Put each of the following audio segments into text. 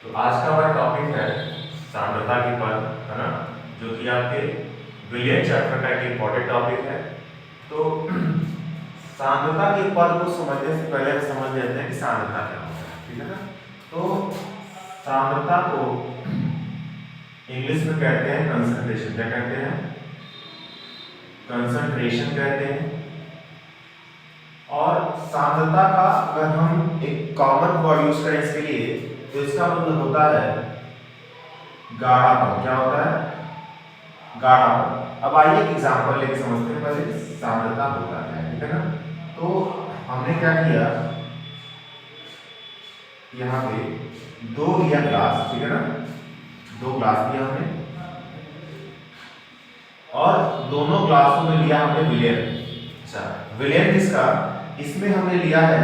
तो आज का हमारा टॉपिक है सांद्रता के पद, है ना, जो कि आपके विलियम चैप्टर का एक इम्पोर्टेंट टॉपिक है। तो सांद्रता के पद को समझने से पहले हम समझ लेते हैं कि सांद्रता क्या होता है, ठीक है ना। तो सांद्रता को इंग्लिश में कहते हैं कंसंट्रेशन। क्या कहते हैं? कंसंट्रेशन कहते हैं। और सांद्रता का अगर हम एक कॉमन वर्ड यूज करें इसके लिए तो इसका मतलब होता है गाढ़ापन। क्या होता है? गाढ़ापन। अब आइए एक एग्जांपल लेके समझते हैं पहले सांद्रता होता है, ठीक है ना। तो हमने क्या किया, यहाँ पे दो लिया ग्लास, ठीक है ना, दो ग्लास लिया हमने और दोनों ग्लासों में लिया हमने विलियन। अच्छा, विलियन किसका? इसमें हमने लिया है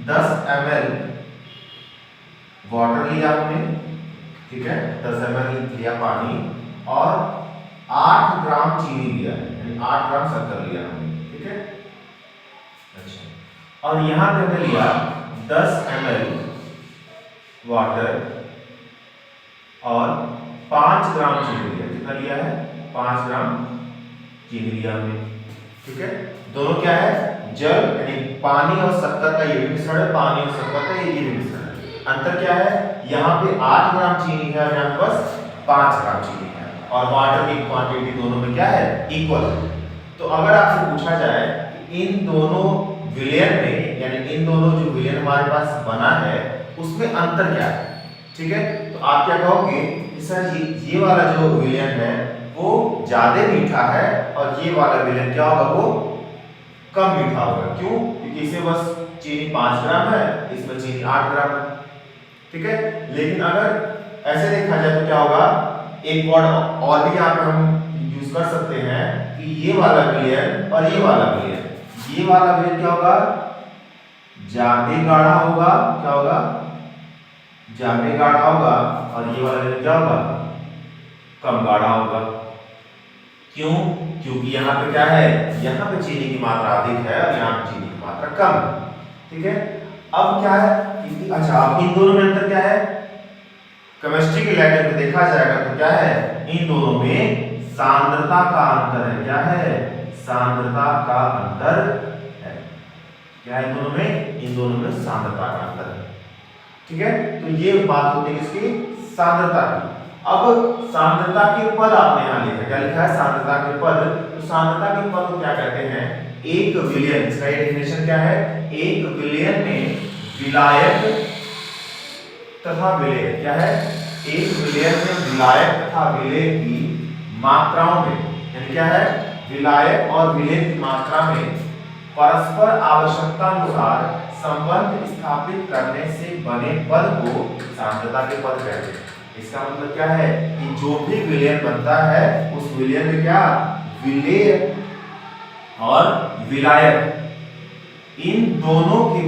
10 ml वाटर लिया हमने, ठीक है, 10 ml लिया पानी और 8 ग्राम चीनी लिया है, यानी 8 ग्राम शक्कर लिया हमने, ठीक है। अच्छा, और यहां पे हमने लिया 10 ml वाटर और 5 ग्राम चीनी लिया। कितना लिया है? 5 ग्राम चीनी लिया हमने, ठीक है। दोनों क्या है? जल, यानी पानी और शक्कर का ये मिश्रण है, पानी और शक्कर का ये भी मिश्रण है। अंतर क्या है? यहाँ पे 8 ग्राम चीनी है और यहाँ पे बस 5 ग्राम चीनी है और वाटर की क्वांटिटी दोनों में क्या है? इक्वल है। तो अगर आपसे पूछा जाए कि इन दोनों विलयन में, यानी इन दोनों जो विलयन हमारे पास बना है उसमें अंतर क्या है, ठीक है, तो आप क्या कहोगे कि सर ये वाला जो विलयन है वो ज्यादा मीठा है और ये वाला विलयन क्या होगा? वो कम मीठा होगा। क्यों? क्योंकि इसमें बस चीनी 5 ग्राम है, इसमें चीनी 8 ग्राम है, ठीक है। लेकिन अगर ऐसे देखा जाए तो क्या होगा? एक वर्ड और भी यहाँ पे हम यूज कर सकते हैं कि ये वाला विलयन और ये वाला विलयन, ये वाला विलयन क्या होगा? ज्यादा गाढ़ा होगा। क्या होगा? ज्यादा गाढ़ा होगा और ये वाला विलयन क्या होगा? कम गाढ़ा होगा। क्यों? क्योंकि यहाँ पे क्या है? यहाँ पे चीनी की मात्रा अधिक है और यहाँ पे चीनी की मात्रा कम है, ठीक है। अब क्या है कि अच्छा, अब इन दोनों में अंतर क्या है? केमिस्ट्री के लैंग्वेज में देखा जाएगा तो क्या है? इन दोनों में सांद्रता का अंतर है। क्या है? सांद्रता का अंतर है। क्या है इन दोनों में? इन दोनों में सांद्रता का अंतर है, ठीक है। तो ये बात होती है इसकी सांद्रता की। अब सांद्रता के पद आपने यहां लिखा, क्या लिखा है? सांद्रता के पद। तो सांद्रता के पद को क्या कहते हैं? एक विलयन, इसका डेफिनेशन क्या है? एक विलयन में विलायक तथा विलेय, क्या है? एक विलयन में विलायक तथा विलेय की मात्राओं में, यानी क्या है? विलायक और विलेय की मात्रा में परस्पर आवश्यकता अनुसार संबंध स्थापित करने से बने पद को सांद्रता के पद कहते हैं। इसका मतलब क्या है कि जो भी विलयन बनता है उस विलयन में क्या? विलेय और विलायक, इन दोनों के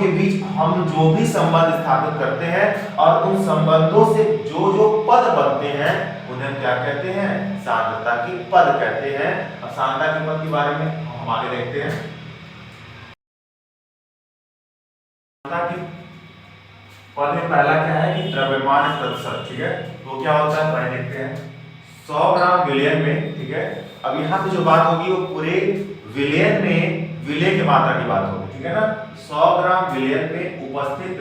बीच हम जो भी संबंध स्थापित करते हैं और उन संबंधों से जो जो पद बनते हैं उन्हें क्या कहते हैं? सांद्रता के पद कहते हैं। अब सांद्रता के पद के बारे में हम आगे देखते हैं। सांद्रता के पद में पहला क्या है कि द्रव्यमान प्रतिशत, ठीक है। तो क्या होता है पहले देखते हैं। 100 ग्राम विलयन में, ठीक है, अब यहाँ पे जो बात होगी वो पूरे विलयन में विलेय की मात्रा की बात होगी, ठीक है ना। 100 ग्राम विलयन में उपस्थित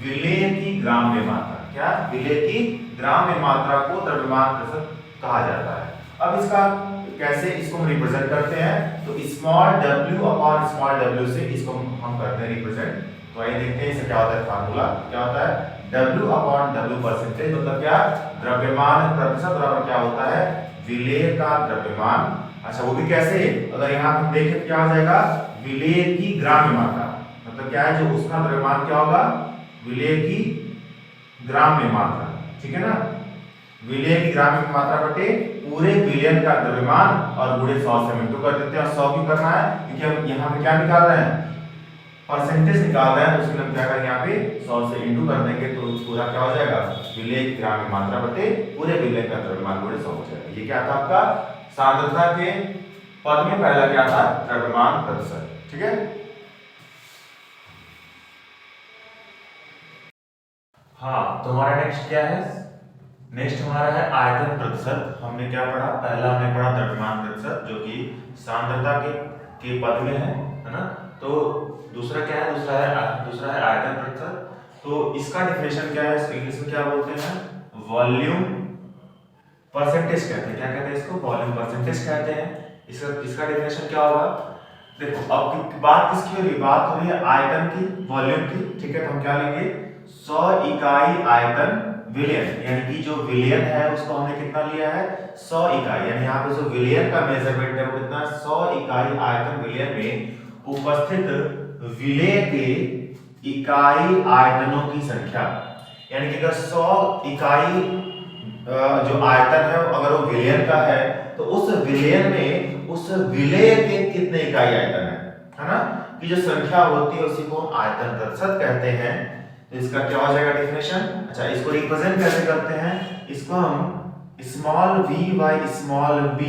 विलेय की ग्राम्य मात्रा, क्या? विलेय की ग्राम्य मात्रा को द्रव्यमान प्रतिशत कहा जाता है। अब इसका कैसे इसको हम रिप्रेजेंट करते हैं? तो small w upon small w से इसको हम करते हैं रिप्रेजेंट। तो आइए देखते हैं इसका क्या होता है फार्मूला। क्या होता है? w अपॉन w परसेंटेज, मतलब क्या? द्रव्यमान प्रतिशत बराबर क्या होता है? विलेय का द्रव्यमान। अच्छा, वो भी कैसे? अगर यहाँ हम देखें तो क्या हो जाएगा? विलेय की ग्राम्य मात्रा, मतलब क्या है? जो उसका द्रव्यमान क्या होगा? विलेय की ग्राम्य मात्रा, ठीक है ना। विलेय की ग्राम्य मात्रा बटे पूरे विलयन का द्रव्यमान और गुणे 100 से हम इंटू कर देते हैं। और 100 क्यों करना है? क्योंकि हम यहाँ पे क्या निकाल रहे हैं? परसेंटेज निकाल रहे हैं, तो उसके लिए हम क्या करेंगे? यहाँ पे 100 से इंटू कर देंगे तो पूरा क्या हो जाएगा? विलेय की ग्राम्य मात्रा बटे पूरे विलयन का द्रव्यमान गुणे 100 हो जाएगा। ये क्या था आपका? सांद्रता के पद में पहला क्या था? द्रव्यमान प्रतिशत, ठीक है। हाँ, तो हमारा नेक्स्ट क्या है? नेक्स्ट हमारा है आयतन प्रतिशत। हमने क्या पढ़ा? पहला हमने पढ़ा द्रव्यमान प्रतिशत, जो कि सांद्रता के पद में है ना। तो दूसरा क्या है? दूसरा है आयतन प्रतिशत। तो इसका डेफिनेशन क्या है? इंग्लिश में क्या बोलते हैं? वॉल्यूम परसेंटेज कहते हैं। क्या कहते हैं इसको? वॉल्यूम परसेंटेज कहते हैं। इसका डेफिनेशन क्या होगा? देखो, अब बात किसकी हो रही है? बात हो रही है आयतन की, वॉल्यूम की। ठीक है, तो हम क्या लेंगे? 100 इकाई आयतन विलयन, यानी कि जो विलयन है उसको हमने कितना लिया है? 100 इकाई। यानी यहाँ पे जो विलयन का मेजरमेंट है वो कितना है? 100 इकाई आयतन विलयन में उपस्थित विलय के इकाई आयतनों की संख्या। यानी कि अगर 100 इकाई जो आयतन है अगर वो विलयन का है, तो उस विलयन में उस विलय के कितने इकाई आयतन है ना, कि जो संख्या होती है उसी को हम आयतन प्रतिशत कहते हैं। तो इसका क्या हो जाएगा डेफिनेशन? अच्छा, इसको रिप्रेजेंट कैसे करते हैं? इसको हम small v by small b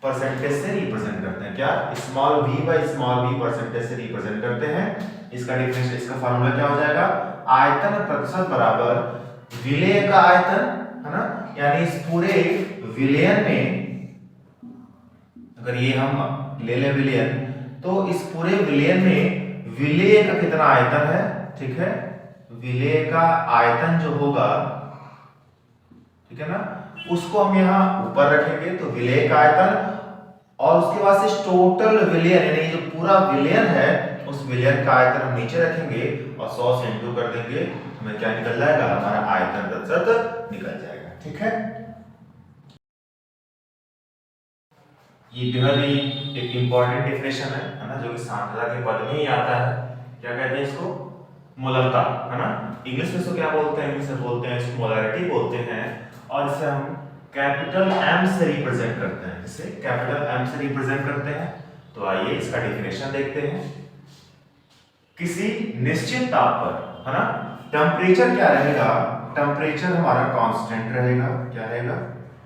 percentage से रिप्रेजेंट करते हैं। क्या? Small v by small b percentage से रिप्रेजेंट करते हैं। इसका डेफिनेशन, इसका फार्मूला क्या हो जाएगा? आयतन प्रतिशत बराबर विलय का आयतन, है ना। यानी इस पूरे विलयन में अगर ये हम ले ले विलयन, तो इस पूरे विलयन में विलय का कितना आयतन है? ठीक है, विलय का आयतन जो होगा, ठीक है ना, उसको हम यहाँ ऊपर रखेंगे, तो विलय का आयतन, और उसके बाद से टोटल विलयन यानी जो पूरा विलयन है उस विलयन का आयतन हम नीचे रखेंगे और 100 से इंटू कर देंगे। हमें क्या निकल जाएगा? हमारा आयतन प्रतिशत निकल जाएगा। ठीक है, ये बेहद ही एक इंपॉर्टेंट डेफिनेशन है ना, जो कि सांद्रता के पद में ही आता है। क्या कहते हैं इसको? मोलरता, है ना। इंग्लिश में इसको क्या बोलते हैं? इंग्लिश में बोलते हैं इसको मोलैरिटी बोलते हैं, और इसे हम कैपिटल M से रिप्रेजेंट करते हैं। इसे कैपिटल M से रिप्रेजेंट करते हैं। तो आइए इसका डेफिनेशन देखते हैं। किसी निश्चित ताप पर, है ना, टेम्परेचर क्या रहेगा? टेम्परेचर हमारा कांस्टेंट रहेगा। क्या रहेगा?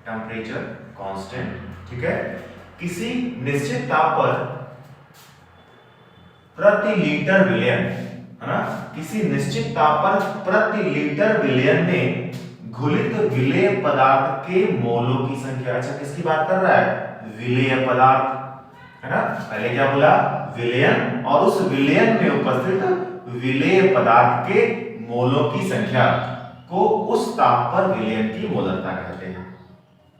Temperature constant. ठीक है, किसी निश्चित ताप पर प्रति लीटर विलयन, है ना, किसी निश्चित ताप पर प्रति लीटर विलयन में घुलित विलेय पदार्थ के मोलों की संख्या। अच्छा, किसकी बात कर रहा है? विलेय पदार्थ, है ना। पहले क्या बोला? विलयन, और उस विलयन में उपस्थित विलेय पदार्थ के मोलों की संख्या को उस ताप पर विलयन की मोलरता कहते हैं,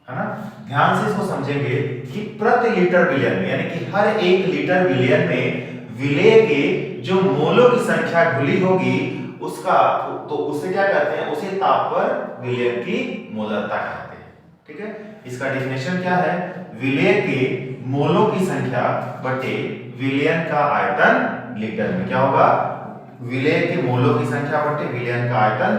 है ना। ध्यान से इसको समझेंगे कि प्रति लीटर विलयन में, यानी कि हर 1 लीटर विलयन में विलेय के जो मोलों की संख्या घुली होगी उसका, तो उसे क्या कहते हैं? उसे ताप पर विलयन की मोलरता कहते हैं। ठीक है, इसका डेफिनेशन क्या है? विलेय के मोलों की संख्या बटे विलयन का आयतन लीटर में। क्या होगा? विलेय के मोलों की संख्या बटे विलयन का आयतन,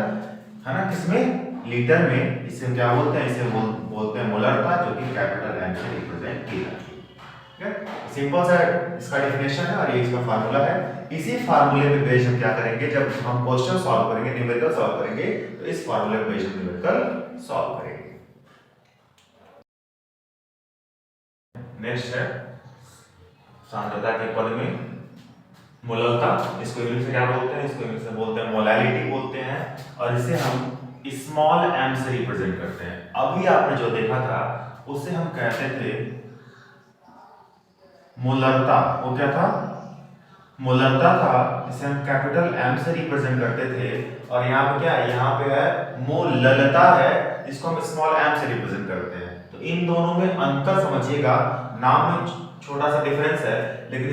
है ना, किसमें? लीटर में। इसे क्या बोलते हैं? इसे बोलते हैं मोलरता, जो कि कैपिटल M से रिप्रेजेंट की जाती है। सिंपल सा इसका डेफिनेशन है, और ये इसका फार्मूला है। इसी फार्मूले पे बेस हम क्या करेंगे? जब हम क्वेश्चन सॉल्व करेंगे, न्यूमेरिकल सॉल्व करेंगे, तो इस फार्मूले पे बेस हम न्यूमेरिकल सॉल्व करेंगे। नेक्स्ट है सांद्रता के पद में मोलरता। इसको इंग्लिश में क्या बोलते हैं? इसको इंग्लिश में बोलते हैं मोलैलिटी बोलते हैं, और इसे हम स्मॉल m से रिप्रेजेंट करते हैं। अभी आपने जो देखा था उसे हम कहते थे मोलरता। वो क्या था? मोलरता था। इसे हम कैपिटल M से रिप्रेजेंट करते थे, और यहाँ पे क्या है? यहाँ पे है मोललता है, इसको हम स्मॉल m से रिप्रेजेंट करते हैं। तो इन दोनों में अंतर समझिएगा। नाम में छोटा सा डिफरेंस है, लेकिन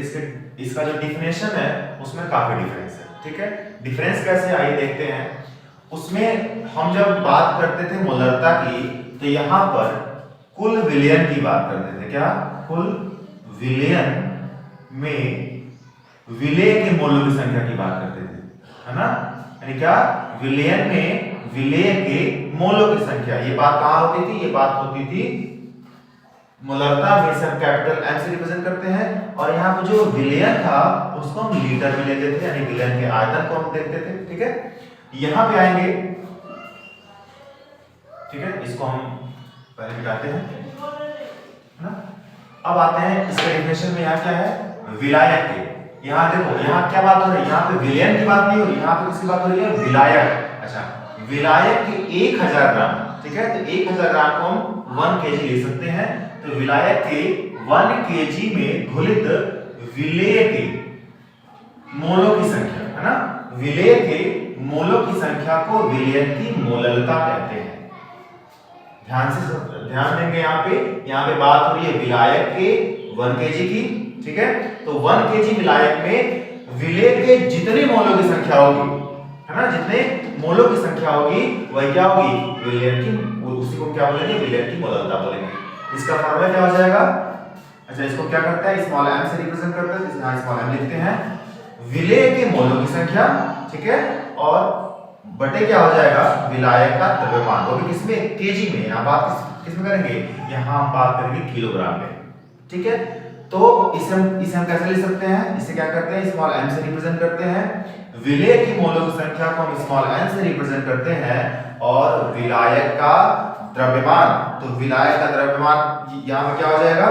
इसका जो डिफिनेशन है उसमें काफी डिफरेंस है। ठीक है, डिफरेंस कैसे? आइए देखते हैं। उसमें हम जब बात करते थे मोलरता की, तो यहाँ पर कुल विलयन की बात करते थे। क्या? कुल विलयन में विलेय के मोलों की संख्या की बात करते थे, है ना। यानी क्या? विलयन में विलेय के मोलों की संख्या। ये बात कहाँ होती थी? ये बात होती थी मोलरता में। से हम कैपिटल M से रिप्रेजेंट करते हैं, और यहाँ पे जो विलयन था उसको हम लीटर में लेते थे, यानी विलयन के आयतन को हम देखते थे। ठीक है, यहाँ पे आएंगे। ठीक है, इसको हम पहले मिटाते हैं, है ना। अब आते हैं इसके डेफिनेशन में। यहाँ क्या है? विलायक के, यहाँ देखो, यहाँ क्या बात हो रही है, यहाँ पे विलयन की बात नहीं हो रही, यहाँ पे किसकी बात हो रही है, विलायक। अच्छा, विलायक के 1000 ग्राम, ठीक है, तो 1000 ग्राम को हम 1 kg ले सकते हैं। तो विलायक के 1 kg में घुलित विलेय के मोलों की संख्या, है ना, विलेय के मोलों की संख्या को विलयन की मोललता कहते हैं। ध्यान देंगे, यहाँ पे बात हो रही है विलायक के 1 kg की, ठीक है। तो 1 kg विलायक में विलेय के जितने मोलों की संख्या होगी, है ना, जितने मोलों की संख्या होगी वह क्या होगी, विलयन की, उसी को क्या बोलेंगे, विलयन की मोललता बोलेंगे। इसका फॉर्मूला क्या हो जाएगा, अच्छा इसको क्या करता है, स्मॉल m से रिप्रेजेंट करता है, तो यहाँ स्मॉल m लिखते हैं, विलेय के मोलों की संख्या, ठीक है, और बटे क्या हो जाएगा, विलायक का द्रव्यमान, वो भी किसमें, केजी में। यहाँ बात किसमें करेंगे, यहाँ हम बात करेंगे किलोग्राम में, ठीक है। तो इसे हम कैसे ले सकते हैं, इसे क्या करते हैं, स्मॉल m से रिप्रेजेंट करते हैं, विलेय की मोलों की संख्या को हम स्मॉल n से रिप्रेजेंट करते हैं, और विलायक का द्रव्यमान, तो विलायक का द्रव्यमान यहाँ पे क्या हो जाएगा,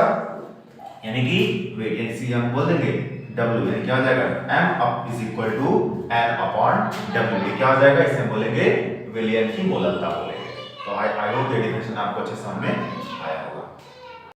यानी कि वेट, यानी हम बोल देंगे W, यानी क्या हो जाएगा, m up is equal to n upon W, क्या हो जाएगा, इसे हम बोलेंगे विलयन की मोललता बोलेंगे। तो आई होप ये डेफिनेशन आपको अच्छे समझ में आया होगा।